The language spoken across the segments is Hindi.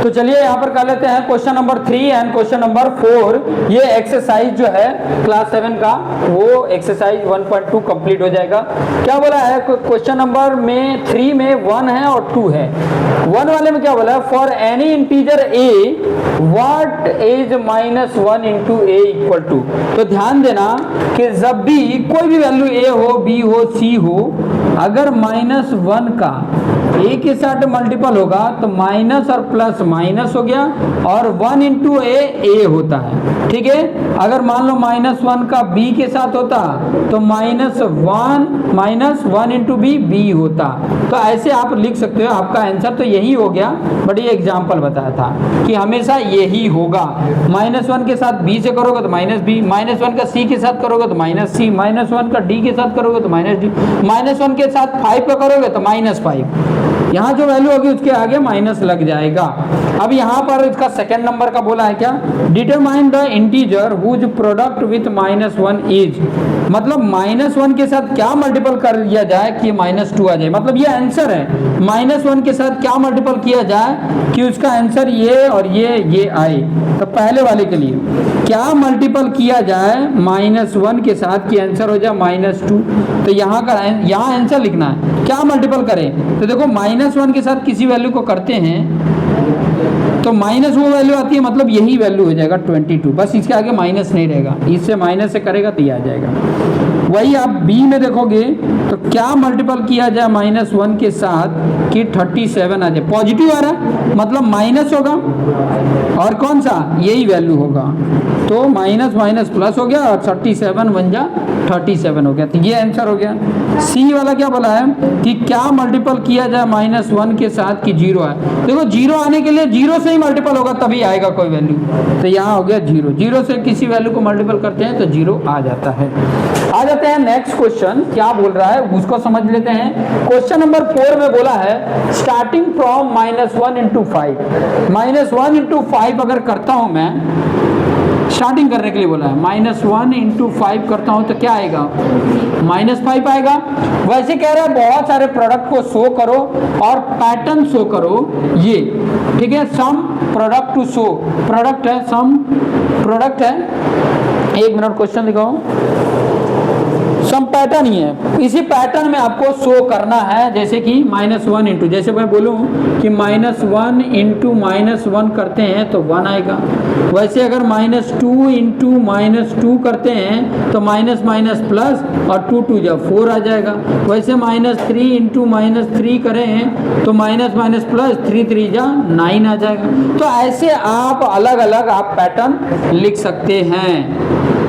तो चलिए यहाँ पर कर लेते हैं question number 3 and question number 4। ये एक्सरसाइज जो है क्लास 7 का वो एक्सरसाइज 1.2 कंप्लीट हो जाएगा। क्या बोला है क्वेश्चन नंबर में 3 में 1 है और 2 है। 1 वाले में क्या बोला है, for any integer a what is -1 into a equal to. तो ध्यान देना कि जब भी कोई भी वैल्यू a हो, b हो, c हो, अगर -1 का a के साथ मल्टीपल होगा तो माइनस और प्लस माइनस हो गया और 1 इंटू ए होता है। ठीक है, अगर मान लो -1 का b के साथ होता तो -1 इंटू बी होता। तो ऐसे आप लिख सकते हो, आपका आंसर तो यही हो गया, बट ये एग्जाम्पल बताया था कि हमेशा यही होगा। -1 के साथ b से करोगे तो -b, -1 का c के साथ करोगे तो -c, -1 का d के साथ करोगे तो -d, -1 के साथ 5 का करोगे तो -5। यहाँ जो वैल्यू होगी उसके आगे माइनस लग जाएगा। अब यहाँ पर इसका सेकंड नंबर का बोला है क्या, determine the integer whose product with -1 is. मतलब -1 के साथ क्या मल्टीपल कर दिया जाए कि -2 आ जाए। मतलब ये आंसर है, -1 के साथ क्या मल्टीपल किया जाए कि उसका आंसर ये और ये आए। तो पहले वाले के लिए क्या मल्टीपल किया जाए -1 के साथ कि आंसर हो जाए -2। तो यहाँ आंसर लिखना है, क्या मल्टीपल करें। तो देखो -1 के साथ किसी वैल्यू को करते हैं तो माइनस वो वैल्यू आती है, मतलब यही वैल्यू हो जाएगा 22। बस इसके आगे माइनस नहीं रहेगा, इससे माइनस से करेगा तो ये आ जाएगा। वही आप बी में देखोगे तो क्या मल्टीपल किया जाए -1 के साथ कि 37 आ जाए। पॉजिटिव आ रहा है मतलब माइनस होगा और कौन सा, यही वैल्यू होगा। तो माइनस माइनस प्लस हो गया और 37 बन जा 37 हो गया। तो ये आंसर हो गया। सी वाला क्या बोला है कि क्या मल्टीपल किया जाए -1 के साथ कि 0 आए। देखो 0 आने के लिए 0 से ही मल्टीपल होगा तभी आएगा कोई वैल्यू। तो यहाँ हो गया 0, 0 से किसी वैल्यू को मल्टीपल करते हैं तो 0 आ जाता है। आ जाते हैं नेक्स्ट क्वेश्चन, क्या बोल रहा है उसको समझ लेते हैं। क्वेश्चन नंबर 4 में बोला है स्टार्टिंग फ्रॉम -1 इंटू 5। -1 इंटू 5 अगर करता हूं मैं, स्टार्टिंग करने के लिए बोला है, -1 इंटू 5 करता हूं तो क्या आएगा, -5 आएगा। वैसे कह रहा है बहुत सारे प्रोडक्ट को शो करो और पैटर्न शो करो ये। ठीक है, some product to show, product है, सम प्रोडक्ट है। 1 मिनट क्वेश्चन दिखाओ। सम पैटर्न ही है, इसी पैटर्न में आपको शो करना है। जैसे कि -1 इंटू, जैसे मैं बोलूं कि -1 इंटू -1 करते हैं तो 1 आएगा। वैसे अगर -2 इंटू -2 करते हैं तो माइनस माइनस प्लस और 2 2 जा 4 आ जाएगा। वैसे -3 इंटू -3 करें तो माइनस माइनस प्लस 3 3 जा 9 आ जाएगा। तो ऐसे आप अलग अलग आप पैटर्न लिख सकते हैं।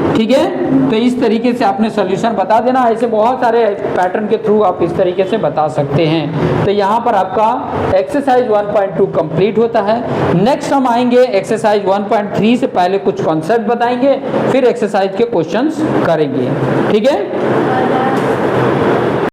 ठीक है, तो इस तरीके से आपने सॉल्यूशन बता देना। ऐसे बहुत सारे पैटर्न के थ्रू आप इस तरीके से बता सकते हैं। तो यहाँ पर आपका एक्सरसाइज 1.2 कंप्लीट होता है। नेक्स्ट हम आएंगे एक्सरसाइज 1.3 से पहले कुछ कॉन्सेप्ट बताएंगे, फिर एक्सरसाइज के क्वेश्चंस करेंगे। ठीक है।